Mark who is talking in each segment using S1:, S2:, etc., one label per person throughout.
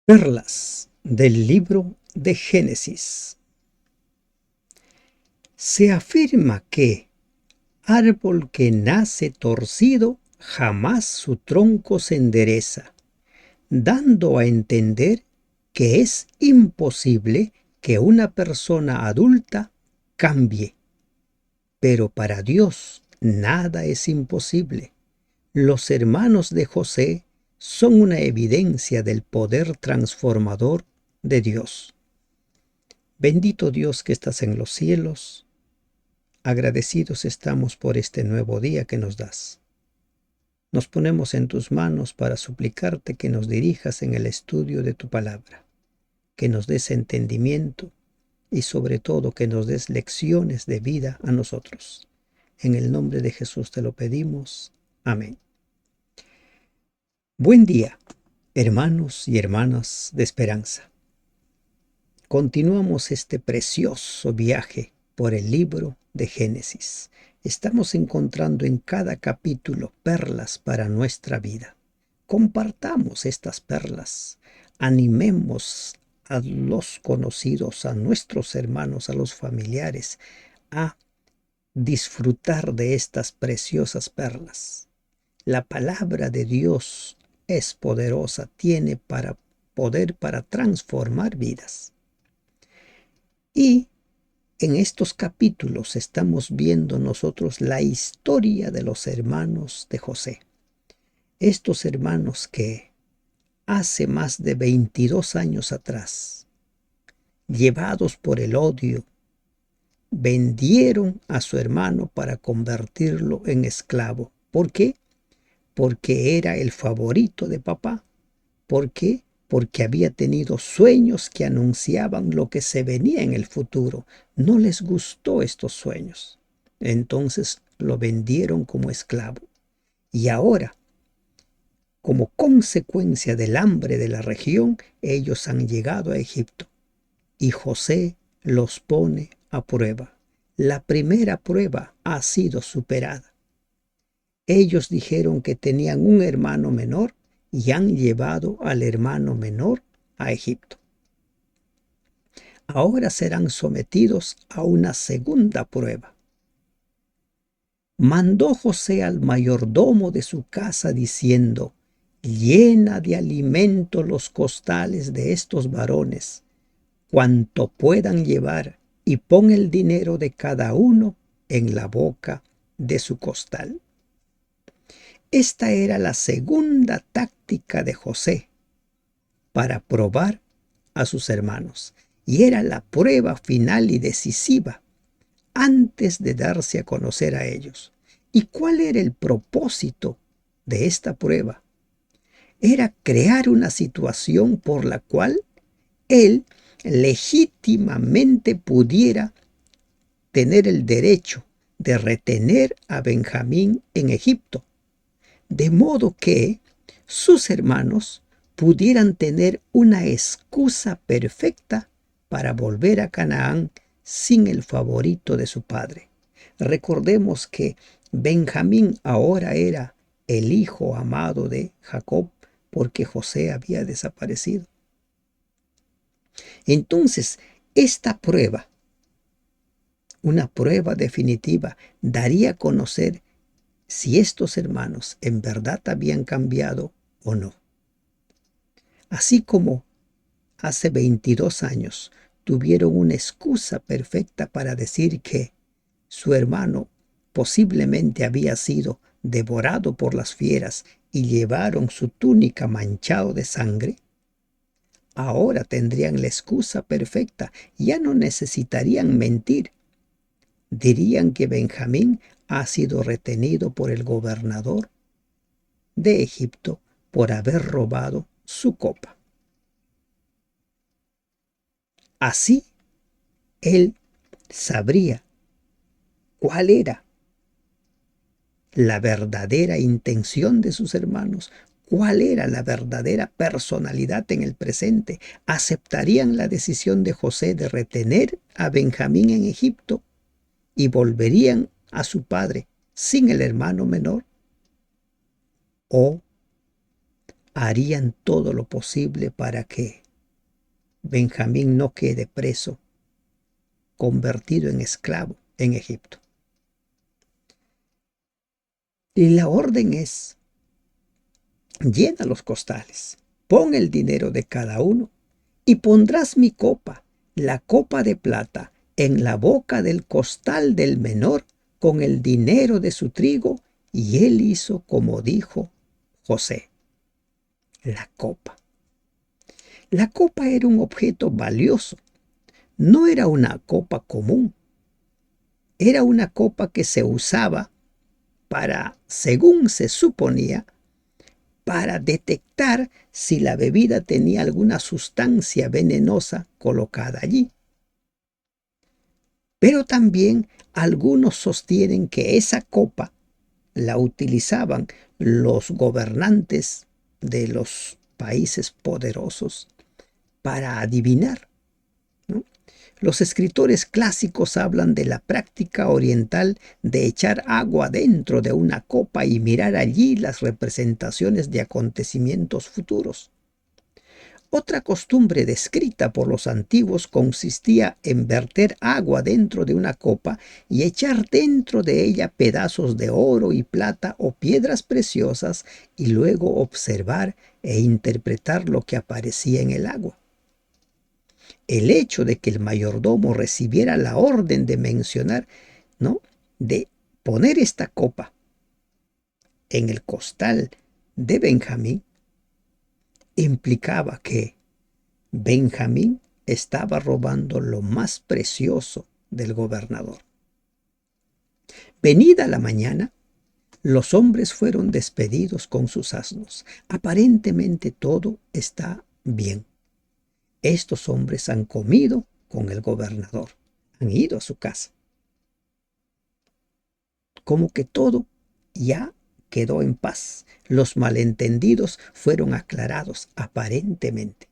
S1: Perlas del libro de Génesis. Se afirma que árbol que nace torcido jamás su tronco se endereza, dando a entender que es imposible que una persona adulta cambie. Pero para Dios nada es imposible. Los hermanos de José son una evidencia del poder transformador de Dios. Bendito Dios que estás en los cielos, agradecidos estamos por este nuevo día que nos das. Nos ponemos en tus manos para suplicarte que nos dirijas en el estudio de tu palabra, que nos des entendimiento y sobre todo que nos des lecciones de vida a nosotros. En el nombre de Jesús te lo pedimos. Amén. Buen día, hermanos y hermanas de esperanza. Continuamos este precioso viaje por el libro de Génesis. Estamos encontrando en cada capítulo perlas para nuestra vida. Compartamos estas perlas. Animemos a los conocidos, a nuestros hermanos, a los familiares, a disfrutar de estas preciosas perlas. La palabra de Dios es poderosa, tiene poder para transformar vidas. Y en estos capítulos estamos viendo nosotros la historia de los hermanos de José. Estos hermanos que hace más de 22 años atrás, llevados por el odio, vendieron a su hermano para convertirlo en esclavo. ¿Por qué? Porque era el favorito de papá. ¿Por qué? Porque había tenido sueños que anunciaban lo que se venía en el futuro. No les gustó estos sueños. Entonces lo vendieron como esclavo. Y ahora, como consecuencia del hambre de la región, ellos han llegado a Egipto. Y José los pone a prueba. La primera prueba ha sido superada. Ellos dijeron que tenían un hermano menor y han llevado al hermano menor a Egipto. Ahora serán sometidos a una segunda prueba. Mandó José al mayordomo de su casa diciendo: llena de alimento los costales de estos varones, cuanto puedan llevar, y pon el dinero de cada uno en la boca de su costal. Esta era la segunda táctica de José para probar a sus hermanos, y era la prueba final y decisiva antes de darse a conocer a ellos. ¿Y cuál era el propósito de esta prueba? Era crear una situación por la cual él legítimamente pudiera tener el derecho de retener a Benjamín en Egipto, de modo que sus hermanos pudieran tener una excusa perfecta para volver a Canaán sin el favorito de su padre. Recordemos que Benjamín ahora era el hijo amado de Jacob porque José había desaparecido. Entonces, esta prueba, una prueba definitiva, daría a conocer si estos hermanos en verdad habían cambiado o no. Así como hace 22 años tuvieron una excusa perfecta para decir que su hermano posiblemente había sido devorado por las fieras y llevaron su túnica manchado de sangre, ahora tendrían la excusa perfecta, ya no necesitarían mentir. Dirían que Benjamín ha sido retenido por el gobernador de Egipto por haber robado su copa. Así, él sabría cuál era la verdadera intención de sus hermanos, cuál era la verdadera personalidad en el presente. ¿Aceptarían la decisión de José de retener a Benjamín en Egipto y volverían a su padre sin el hermano menor? ¿O harían todo lo posible para que Benjamín no quede preso, convertido en esclavo en Egipto. Y la orden es: llena los costales, pon el dinero de cada uno y pondrás mi copa, la copa de plata, en la boca del costal del menor con el dinero de su trigo. Y él hizo como dijo José. La copa. La copa era un objeto valioso. No era una copa común. Era una copa que se usaba para, según se suponía, para detectar si la bebida tenía alguna sustancia venenosa colocada allí. Pero también algunos sostienen que esa copa la utilizaban los gobernantes de los países poderosos para adivinar, ¿no? Los escritores clásicos hablan de la práctica oriental de echar agua dentro de una copa y mirar allí las representaciones de acontecimientos futuros. Otra costumbre descrita por los antiguos consistía en verter agua dentro de una copa y echar dentro de ella pedazos de oro y plata o piedras preciosas y luego observar e interpretar lo que aparecía en el agua. El hecho de que el mayordomo recibiera la orden de mencionar, ¿no?, de poner esta copa en el costal de Benjamín, implicaba que Benjamín estaba robando lo más precioso del gobernador. Venida la mañana, los hombres fueron despedidos con sus asnos. Aparentemente todo está bien. Estos hombres han comido con el gobernador, han ido a su casa. Como que todo ya quedó en paz. Los malentendidos fueron aclarados aparentemente.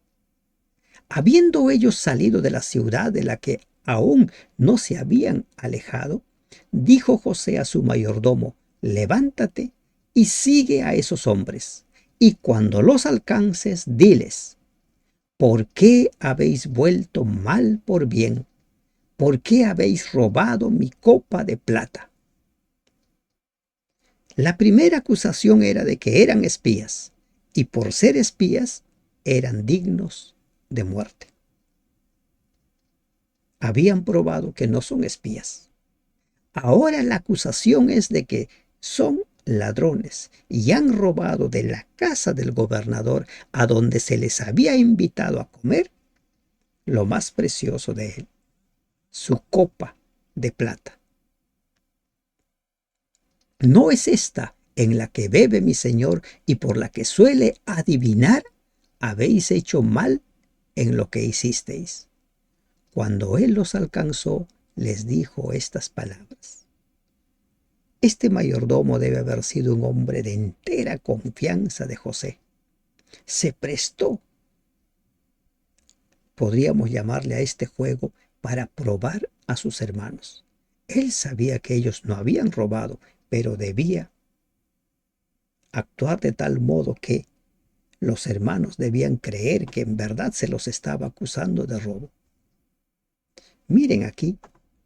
S1: Habiendo ellos salido de la ciudad de la que aún no se habían alejado, dijo José a su mayordomo: levántate y sigue a esos hombres, y cuando los alcances, diles: ¿por qué habéis vuelto mal por bien? ¿Por qué habéis robado mi copa de plata? La primera acusación era de que eran espías, y por ser espías eran dignos de muerte. Habían probado que no son espías. Ahora la acusación es de que son ladrones y han robado de la casa del gobernador, a donde se les había invitado a comer, lo más precioso de él, su copa de plata. ¿No es esta en la que bebe mi señor y por la que suele adivinar? Habéis hecho mal en lo que hicisteis. Cuando él los alcanzó, les dijo estas palabras. Este mayordomo debe haber sido un hombre de entera confianza de José. Se prestó, podríamos llamarle a este juego, para probar a sus hermanos. Él sabía que ellos no habían robado, pero debía actuar de tal modo que los hermanos debían creer que en verdad se los estaba acusando de robo. Miren, aquí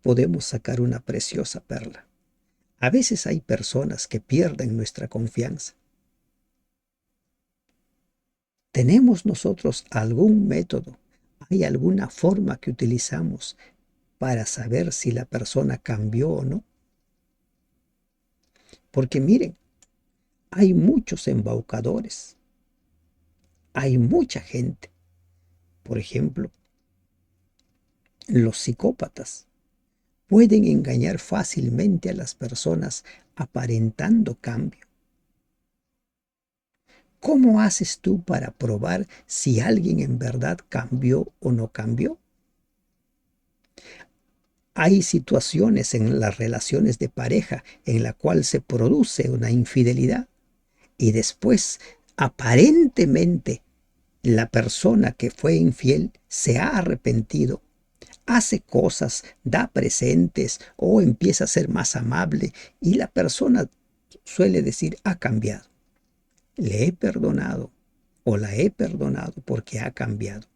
S1: podemos sacar una preciosa perla. A veces hay personas que pierden nuestra confianza. ¿Tenemos nosotros algún método? ¿Hay alguna forma que utilizamos para saber si la persona cambió o no? Porque miren, hay muchos embaucadores. Hay mucha gente. Por ejemplo, los psicópatas pueden engañar fácilmente a las personas aparentando cambio. ¿Cómo haces tú para probar si alguien en verdad cambió o no cambió? Hay situaciones en las relaciones de pareja en la cual se produce una infidelidad y después aparentemente la persona que fue infiel se ha arrepentido, hace cosas, da presentes o empieza a ser más amable y la persona suele decir: ha cambiado, le he perdonado, o la he perdonado porque ha cambiado.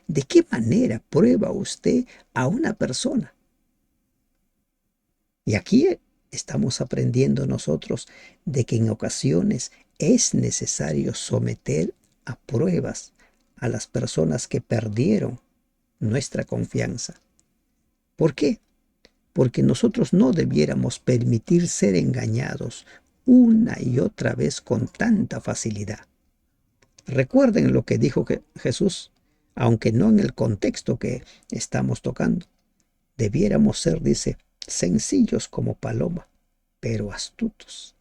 S1: ¿De qué manera prueba usted a una persona? Y aquí estamos aprendiendo nosotros de que en ocasiones es necesario someter a pruebas a las personas que perdieron nuestra confianza. ¿Por qué? Porque nosotros no debiéramos permitir ser engañados una y otra vez con tanta facilidad. Recuerden lo que dijo Jesús, aunque no en el contexto que estamos tocando. Debiéramos ser, dice, sencillos como paloma, pero astutos,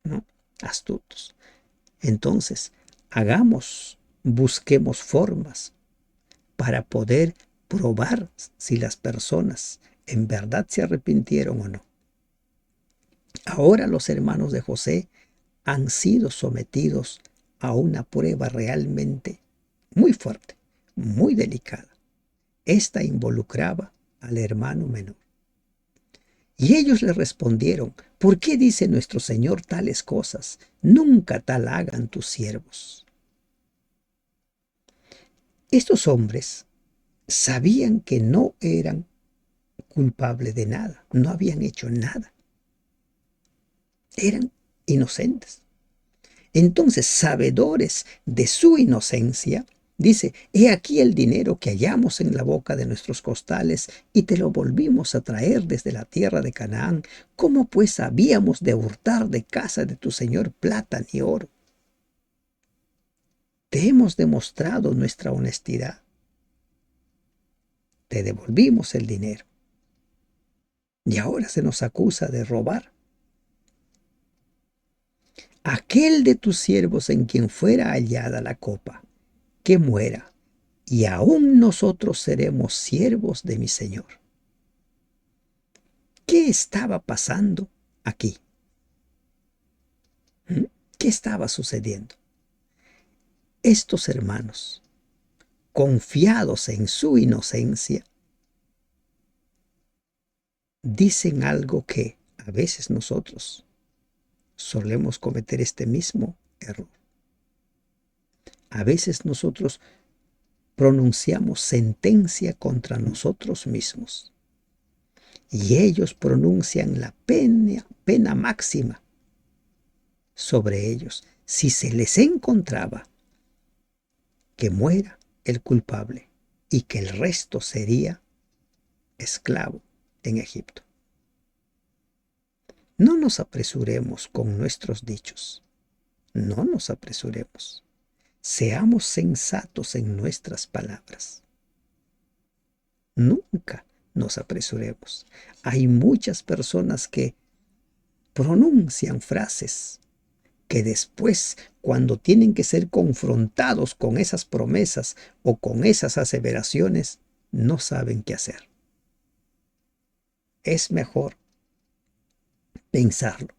S1: ¿no? Astutos. Entonces, busquemos formas para poder probar si las personas en verdad se arrepintieron o no. Ahora los hermanos de José han sido sometidos a una prueba realmente muy fuerte, muy delicada. Esta involucraba al hermano menor. Y ellos le respondieron: ¿por qué dice nuestro Señor tales cosas? Nunca tal hagan tus siervos. Estos hombres sabían que no eran culpables de nada, no habían hecho nada, eran inocentes. Entonces, sabedores de su inocencia, dice: he aquí el dinero que hallamos en la boca de nuestros costales y te lo volvimos a traer desde la tierra de Canaán. ¿Cómo pues habíamos de hurtar de casa de tu señor plata ni oro? Te hemos demostrado nuestra honestidad. Te devolvimos el dinero. Y ahora se nos acusa de robar. Aquel de tus siervos en quien fuera hallada la copa, que muera, y aún nosotros seremos siervos de mi Señor. ¿Qué estaba pasando aquí? ¿Qué estaba sucediendo? Estos hermanos, confiados en su inocencia, dicen algo que a veces nosotros solemos cometer este mismo error. A veces nosotros pronunciamos sentencia contra nosotros mismos y ellos pronuncian la pena máxima sobre ellos. Si se les encontraba, que muera el culpable y que el resto sería esclavo en Egipto. No nos apresuremos con nuestros dichos, no nos apresuremos. Seamos sensatos en nuestras palabras. Nunca nos apresuremos. Hay muchas personas que pronuncian frases que después, cuando tienen que ser confrontados con esas promesas o con esas aseveraciones, no saben qué hacer. Es mejor pensarlo.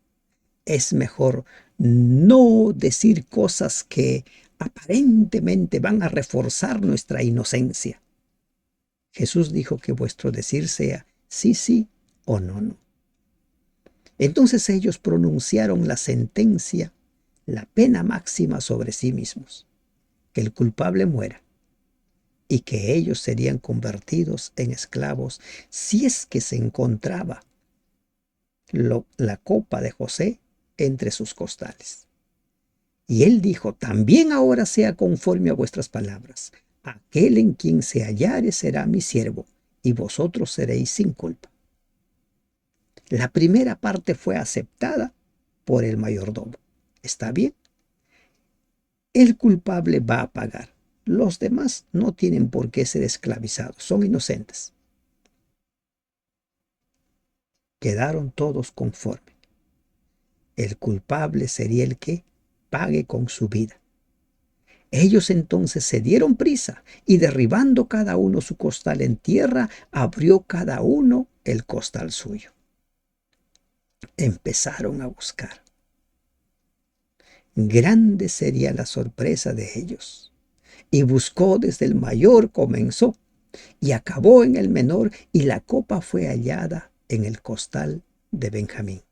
S1: Es mejor no decir cosas que aparentemente van a reforzar nuestra inocencia. Jesús dijo que vuestro decir sea sí, sí o no, no. Entonces ellos pronunciaron la sentencia, la pena máxima sobre sí mismos, que el culpable muera y que ellos serían convertidos en esclavos si es que se encontraba la copa de José entre sus costales. Y él dijo: también ahora sea conforme a vuestras palabras. Aquel en quien se hallare será mi siervo, y vosotros seréis sin culpa. La primera parte fue aceptada por el mayordomo. ¿Está bien? El culpable va a pagar. Los demás no tienen por qué ser esclavizados, son inocentes. Quedaron todos conformes. El culpable sería el que pague con su vida. Ellos entonces se dieron prisa y, derribando cada uno su costal en tierra, abrió cada uno el costal suyo. Empezaron a buscar. Grande sería la sorpresa de ellos. Y buscó desde el mayor, comenzó y acabó en el menor, y la copa fue hallada en el costal de Benjamín.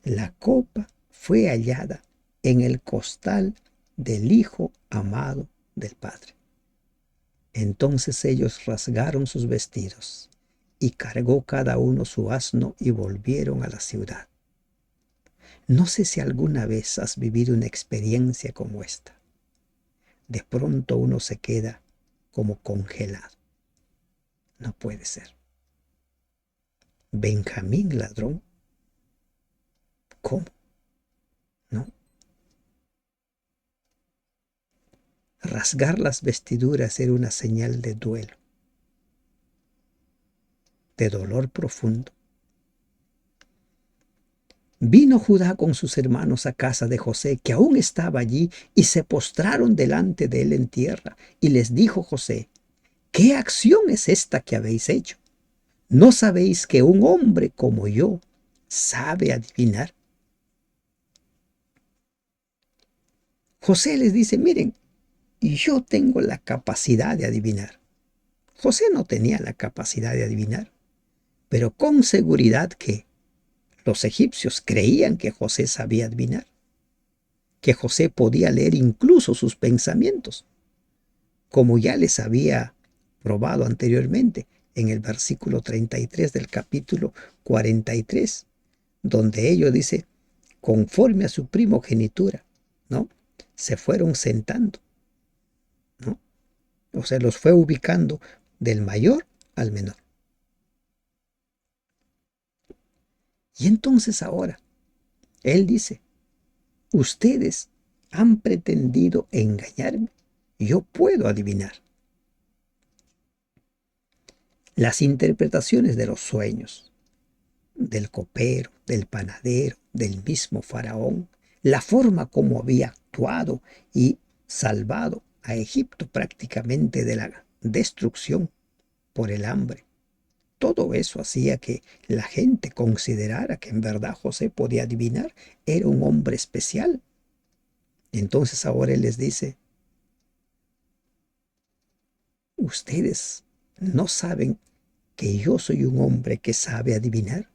S1: La copa fue hallada en el costal del Hijo amado del Padre. Entonces ellos rasgaron sus vestidos y cargó cada uno su asno y volvieron a la ciudad. No sé si alguna vez has vivido una experiencia como esta. De pronto uno se queda como congelado. No puede ser. Benjamín ladrón. ¿Cómo? ¿No? Rasgar las vestiduras era una señal de duelo, de dolor profundo. Vino Judá con sus hermanos a casa de José, que aún estaba allí, y se postraron delante de él en tierra. Y les dijo José: ¿qué acción es esta que habéis hecho? ¿No sabéis que un hombre como yo sabe adivinar? José les dice: miren, yo tengo la capacidad de adivinar. José no tenía la capacidad de adivinar, pero con seguridad que los egipcios creían que José sabía adivinar, que José podía leer incluso sus pensamientos, como ya les había probado anteriormente en el versículo 33 del capítulo 43, donde ellos dice, conforme a su primogenitura, ¿no? Se fueron sentando, ¿no? O sea, los fue ubicando del mayor al menor. Y entonces ahora, él dice, ustedes han pretendido engañarme. Yo puedo adivinar. Las interpretaciones de los sueños, del copero, del panadero, del mismo faraón, la forma como había actuado y salvado a Egipto prácticamente de la destrucción por el hambre. Todo eso hacía que la gente considerara que en verdad José podía adivinar, era un hombre especial. Entonces ahora él les dice, ustedes no saben que yo soy un hombre que sabe adivinar.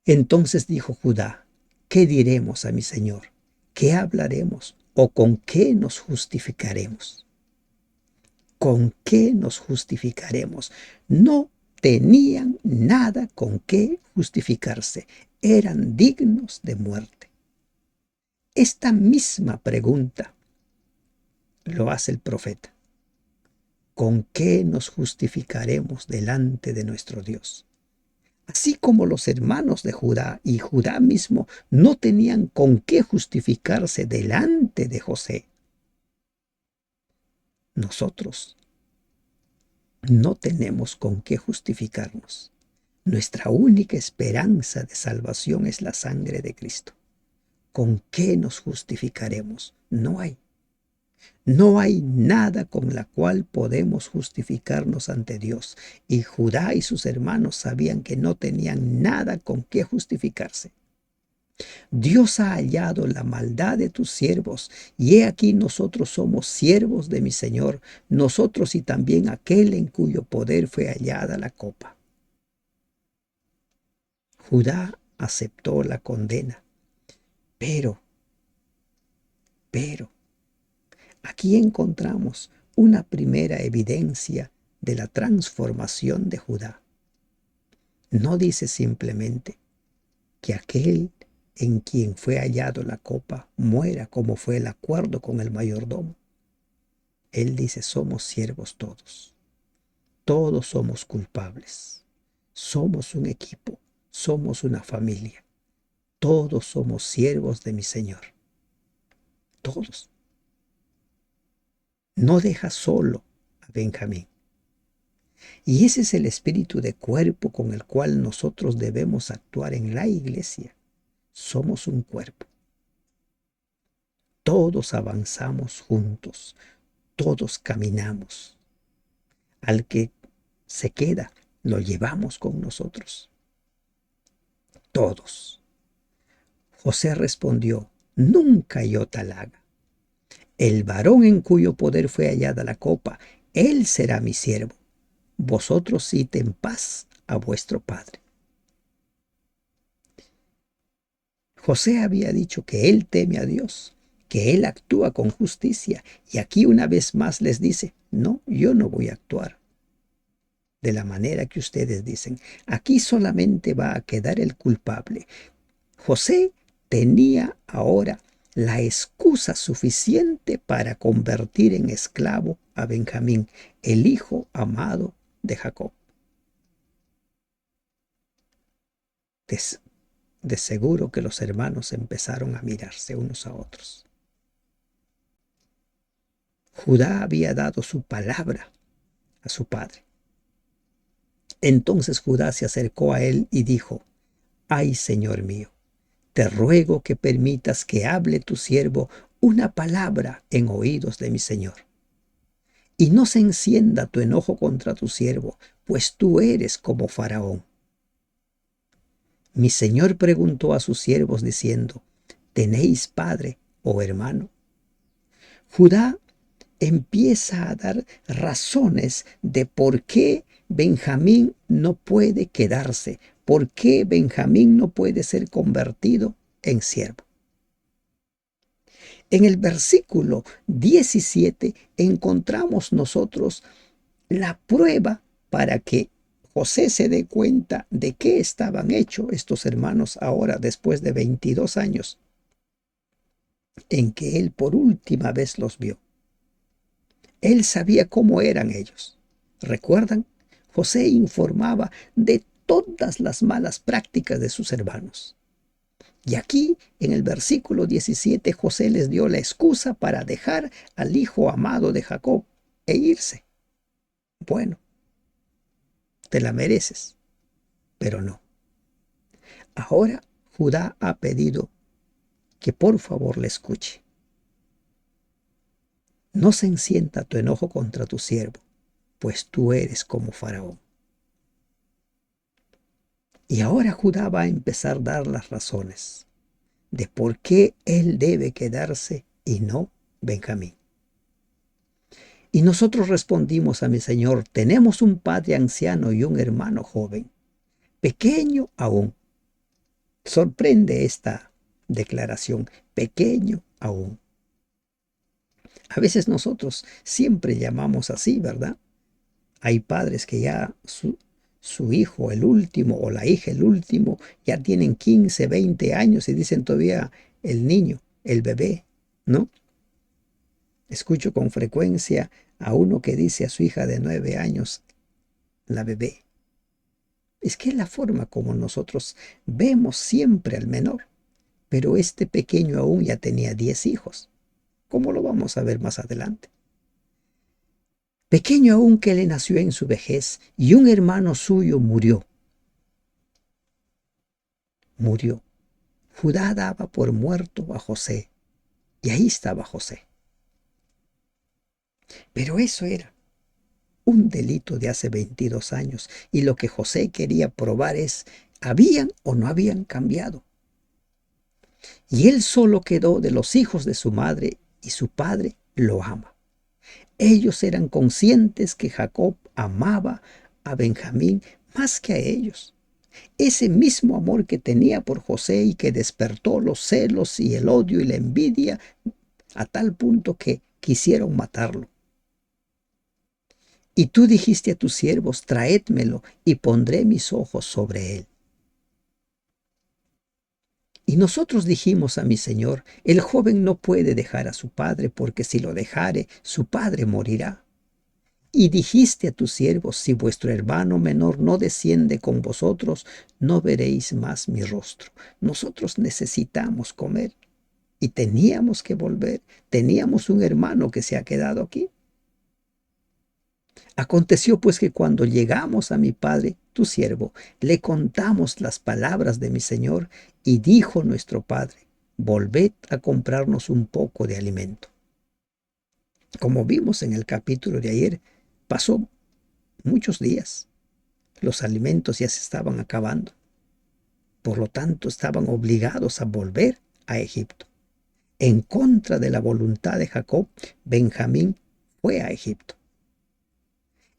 S1: Entonces dijo Judá, ¿qué diremos a mi señor? ¿Qué hablaremos? ¿O con qué nos justificaremos? ¿Con qué nos justificaremos? No tenían nada con qué justificarse. Eran dignos de muerte. Esta misma pregunta lo hace el profeta. ¿Con qué nos justificaremos delante de nuestro Dios? Así como los hermanos de Judá y Judá mismo no tenían con qué justificarse delante de José, nosotros no tenemos con qué justificarnos. Nuestra única esperanza de salvación es la sangre de Cristo. ¿Con qué nos justificaremos? No hay. No hay nada con la cual podemos justificarnos ante Dios. Y Judá y sus hermanos sabían que no tenían nada con qué justificarse. Dios ha hallado la maldad de tus siervos, y he aquí nosotros somos siervos de mi Señor, nosotros y también aquel en cuyo poder fue hallada la copa. Judá aceptó la condena, pero, aquí encontramos una primera evidencia de la transformación de Judá. No dice simplemente que aquel en quien fue hallado la copa muera como fue el acuerdo con el mayordomo. Él dice, somos siervos todos. Todos somos culpables. Somos un equipo. Somos una familia. Todos somos siervos de mi Señor. Todos. No deja solo a Benjamín. Y ese es el espíritu de cuerpo con el cual nosotros debemos actuar en la iglesia. Somos un cuerpo. Todos avanzamos juntos. Todos caminamos. Al que se queda, lo llevamos con nosotros. Todos. José respondió, nunca yo tal haga. El varón en cuyo poder fue hallada la copa, él será mi siervo. Vosotros id en paz a vuestro padre. José había dicho que él teme a Dios, que él actúa con justicia, y aquí una vez más les dice, no, yo no voy a actuar de la manera que ustedes dicen. Aquí solamente va a quedar el culpable. José tenía ahora la excusa suficiente para convertir en esclavo a Benjamín, el hijo amado de Jacob. De seguro que los hermanos empezaron a mirarse unos a otros. Judá había dado su palabra a su padre. Entonces Judá se acercó a él y dijo, ay, Señor mío, te ruego que permitas que hable tu siervo una palabra en oídos de mi señor. Y no se encienda tu enojo contra tu siervo, pues tú eres como Faraón. Mi señor preguntó a sus siervos diciendo, ¿tenéis padre o hermano? Judá empieza a dar razones de por qué Benjamín no puede quedarse, por qué Benjamín no puede ser convertido en siervo. En el versículo 17 encontramos nosotros la prueba para que José se dé cuenta de qué estaban hechos estos hermanos ahora después de 22 años en que él por última vez los vio. Él sabía cómo eran ellos. ¿Recuerdan? José informaba de todas las malas prácticas de sus hermanos. Y aquí, en el versículo 17, José les dio la excusa para dejar al hijo amado de Jacob e irse. Bueno, te la mereces, pero no. Ahora Judá ha pedido que por favor le escuche. No se encienda tu enojo contra tu siervo, pues tú eres como Faraón. Y ahora Judá va a empezar a dar las razones de por qué él debe quedarse y no Benjamín. Y nosotros respondimos a mi Señor, tenemos un padre anciano y un hermano joven, pequeño aún. Sorprende esta declaración, pequeño aún. A veces nosotros siempre llamamos así, ¿verdad? Hay padres que ya su hijo, el último, o la hija, el último, ya tienen 15, 20 años y dicen todavía el niño, el bebé, ¿no? Escucho con frecuencia a uno que dice a su hija de 9 años, la bebé. Es que es la forma como nosotros vemos siempre al menor, pero este pequeño aún ya tenía 10 hijos. ¿Cómo lo vamos a ver más adelante? Pequeño aún que le nació en su vejez y un hermano suyo murió. Murió. Judá daba por muerto a José y ahí estaba José. Pero eso era un delito de hace 22 años y lo que José quería probar es, ¿habían o no habían cambiado? Y él solo quedó de los hijos de su madre y su padre lo ama. Ellos eran conscientes que Jacob amaba a Benjamín más que a ellos. Ese mismo amor que tenía por José y que despertó los celos y el odio y la envidia a tal punto que quisieron matarlo. Y tú dijiste a tus siervos, traédmelo y pondré mis ojos sobre él. Y nosotros dijimos a mi señor, el joven no puede dejar a su padre, porque si lo dejare, su padre morirá. Y dijiste a tus siervos, si vuestro hermano menor no desciende con vosotros, no veréis más mi rostro. Nosotros necesitamos comer y teníamos que volver. Teníamos un hermano que se ha quedado aquí. Aconteció pues que cuando llegamos a mi padre, tu siervo, le contamos las palabras de mi señor y dijo nuestro padre, volved a comprarnos un poco de alimento. Como vimos en el capítulo de ayer, pasó muchos días. Los alimentos ya se estaban acabando. Por lo tanto, estaban obligados a volver a Egipto. En contra de la voluntad de Jacob, Benjamín fue a Egipto.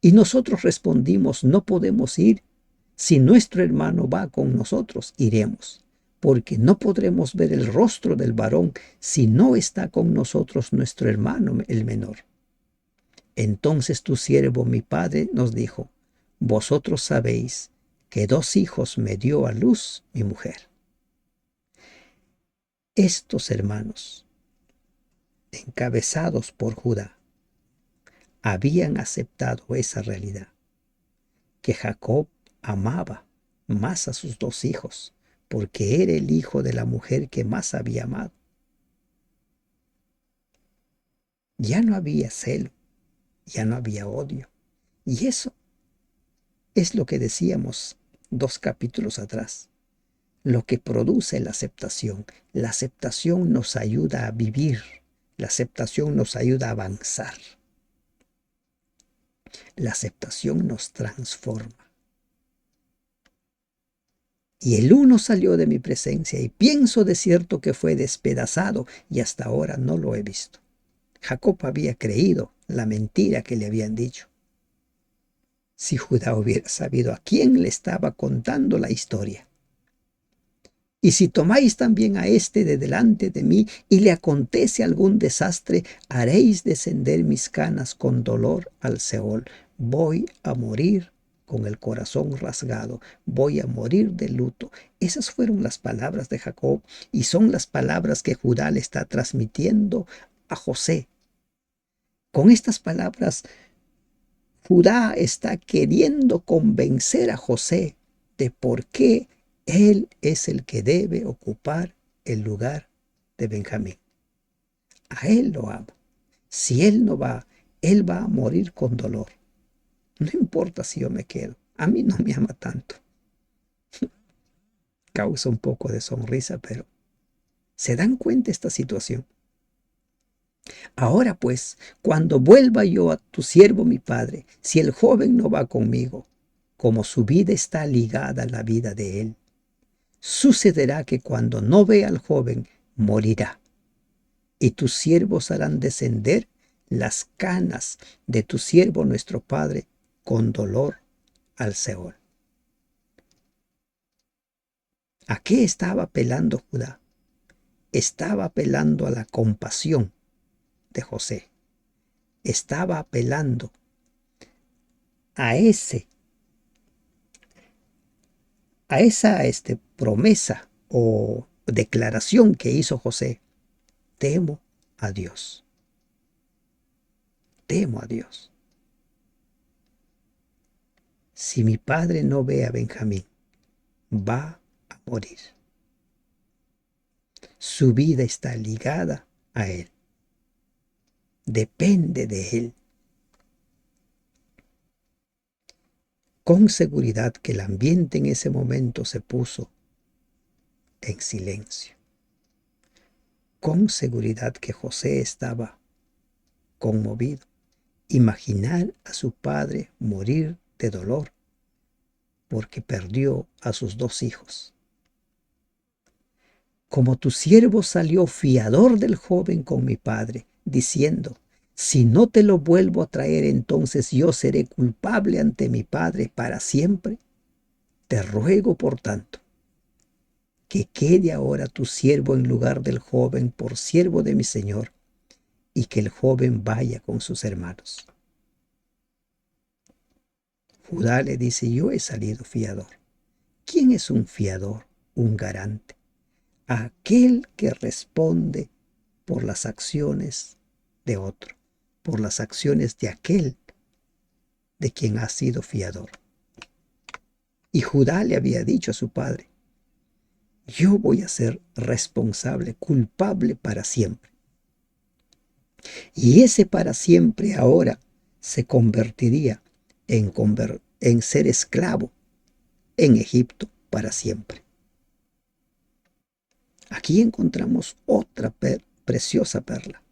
S1: Y nosotros respondimos, no podemos ir. Si nuestro hermano va con nosotros, iremos. porque no podremos ver el rostro del varón si no está con nosotros nuestro hermano el menor. Entonces tu siervo, mi padre, nos dijo: vosotros sabéis que 2 hijos me dio a luz mi mujer. Estos hermanos, encabezados por Judá, habían aceptado esa realidad, que Jacob amaba más a sus 2 hijos, porque era el hijo de la mujer que más había amado. Ya no había celo, ya no había odio. Y eso es lo que decíamos 2 capítulos atrás, lo que produce la aceptación. La aceptación nos ayuda a vivir, la aceptación nos ayuda a avanzar, la aceptación nos transforma. Y el uno salió de mi presencia, y pienso de cierto que fue despedazado, y hasta ahora no lo he visto. Jacob había creído la mentira que le habían dicho. Si Judá hubiera sabido a quién le estaba contando la historia. Y si tomáis también a este de delante de mí, y le acontece algún desastre, haréis descender mis canas con dolor al Seol. Voy a morir con el corazón rasgado, voy a morir de luto. Esas fueron las palabras de Jacob, y son las palabras que Judá le está transmitiendo a José. Con estas palabras, Judá está queriendo convencer a José de por qué él es el que debe ocupar el lugar de Benjamín. A él lo ama. Si él no va, él va a morir con dolor. No importa si yo me quedo. A mí no me ama tanto. Causa un poco de sonrisa, pero ¿se dan cuenta esta situación? Ahora pues, cuando vuelva yo a tu siervo mi padre, si el joven no va conmigo, como su vida está ligada a la vida de él, sucederá que cuando no vea al joven, morirá. Y tus siervos harán descender las canas de tu siervo nuestro padre con dolor al Seol. ¿A qué estaba apelando Judá? Estaba apelando a la compasión de José. Estaba apelando a esa promesa o declaración que hizo José. Temo a Dios. Temo a Dios. Si mi padre no ve a Benjamín, va a morir. Su vida está ligada a él. Depende de él. Con seguridad que el ambiente en ese momento se puso en silencio. Con seguridad que José estaba conmovido. Imaginar a su padre morir de dolor porque perdió a sus 2 hijos. Como tu siervo salió fiador del joven con mi padre, diciendo: si no te lo vuelvo a traer, entonces yo seré culpable ante mi padre para siempre. Te ruego, por tanto, que quede ahora tu siervo en lugar del joven por siervo de mi señor, y que el joven vaya con sus hermanos. Judá le dice: yo he salido fiador. ¿Quién es un fiador? Un garante. Aquel que responde por las acciones de otro, por las acciones de aquel de quien ha sido fiador. Y Judá le había dicho a su padre: yo voy a ser responsable, culpable para siempre. Y ese para siempre ahora se convertiría en ser esclavo en Egipto para siempre. Aquí encontramos otra preciosa perla: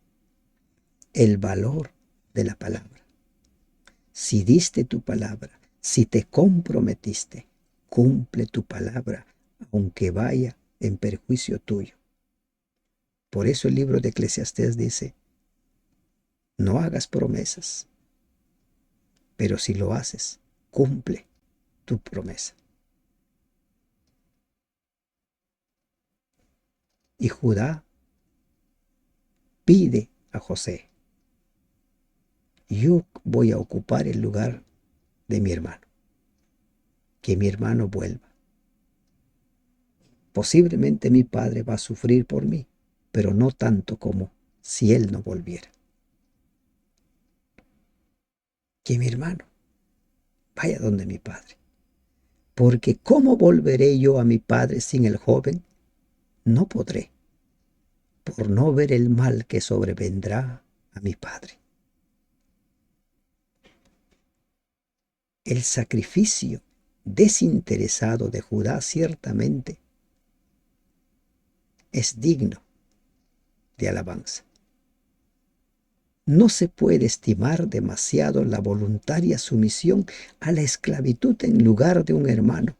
S1: el valor de la palabra. Si diste tu palabra, si te comprometiste, cumple tu palabra, aunque vaya en perjuicio tuyo. Por eso el libro de Eclesiastés dice: no hagas promesas, pero si lo haces, cumple tu promesa. Y Judá pide a José: yo voy a ocupar el lugar de mi hermano, que mi hermano vuelva. Posiblemente mi padre va a sufrir por mí, pero no tanto como si él no volviera. Que mi hermano vaya donde mi padre. Porque ¿cómo volveré yo a mi padre sin el joven? No podré, por no ver el mal que sobrevendrá a mi padre. El sacrificio desinteresado de Judá ciertamente es digno de alabanza. No se puede estimar demasiado la voluntaria sumisión a la esclavitud en lugar de un hermano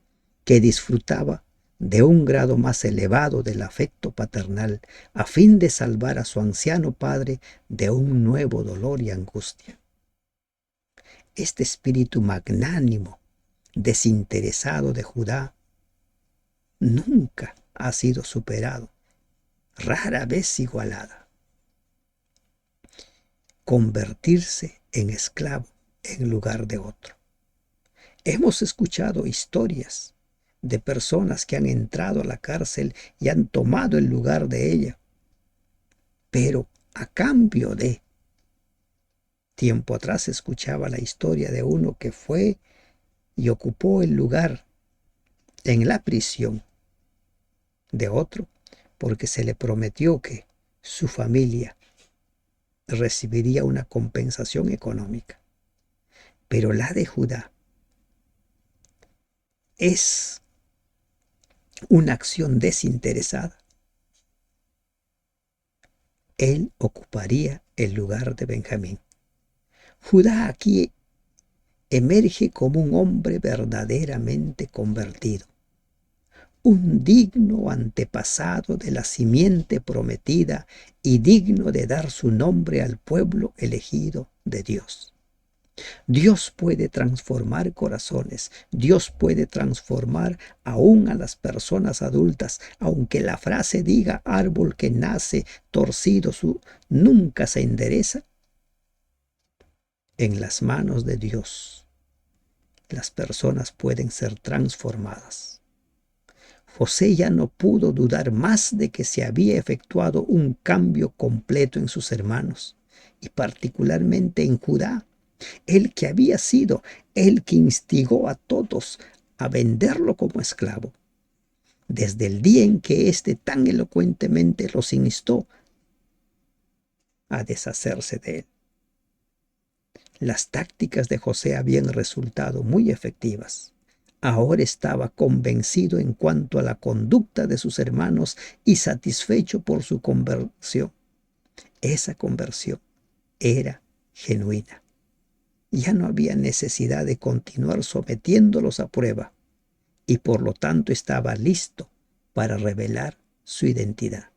S1: que disfrutaba de un grado más elevado del afecto paternal a fin de salvar a su anciano padre de un nuevo dolor y angustia. Este espíritu magnánimo, desinteresado de Judá, nunca ha sido superado, rara vez igualada. Convertirse en esclavo en lugar de otro. Hemos escuchado historias de personas que han entrado a la cárcel y han tomado el lugar de ella, pero a cambio de... Tiempo atrás escuchaba la historia de uno que fue y ocupó el lugar en la prisión de otro porque se le prometió que su familia recibiría una compensación económica. Pero la de Judá es una acción desinteresada. Él ocuparía el lugar de Benjamín. Judá aquí emerge como un hombre verdaderamente convertido, un digno antepasado de la simiente prometida y digno de dar su nombre al pueblo elegido de Dios. Dios puede transformar corazones, Dios puede transformar aún a las personas adultas, aunque la frase diga árbol que nace torcido, nunca se endereza. En las manos de Dios, las personas pueden ser transformadas. José ya no pudo dudar más de que se había efectuado un cambio completo en sus hermanos, y particularmente en Judá, el que había sido el que instigó a todos a venderlo como esclavo. Desde el día en que éste tan elocuentemente los instó a deshacerse de él. Las tácticas de José habían resultado muy efectivas. Ahora estaba convencido en cuanto a la conducta de sus hermanos y satisfecho por su conversión. Esa conversión era genuina. Ya no había necesidad de continuar sometiéndolos a prueba y por lo tanto estaba listo para revelar su identidad.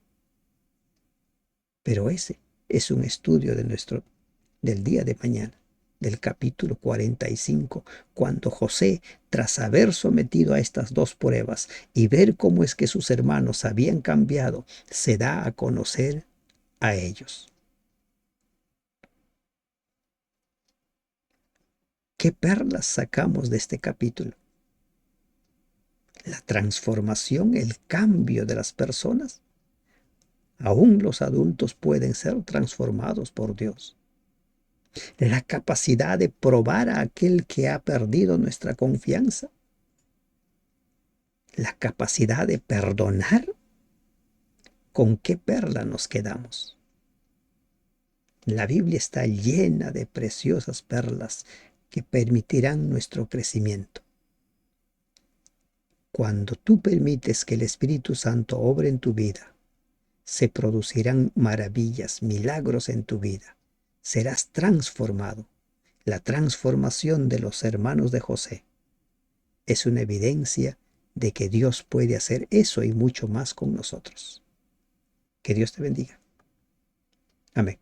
S1: Pero ese es un estudio del día de mañana, del capítulo 45, cuando José, tras haber sometido a estas dos pruebas y ver cómo es que sus hermanos habían cambiado, se da a conocer a ellos. ¿Qué perlas sacamos de este capítulo? La transformación, el cambio de las personas. Aún los adultos pueden ser transformados por Dios. La capacidad de probar a aquel que ha perdido nuestra confianza. La capacidad de perdonar. ¿Con qué perla nos quedamos? La Biblia está llena de preciosas perlas que permitirán nuestro crecimiento. Cuando tú permites que el Espíritu Santo obre en tu vida, se producirán maravillas, milagros en tu vida. Serás transformado. La transformación de los hermanos de José es una evidencia de que Dios puede hacer eso y mucho más con nosotros. Que Dios te bendiga. Amén.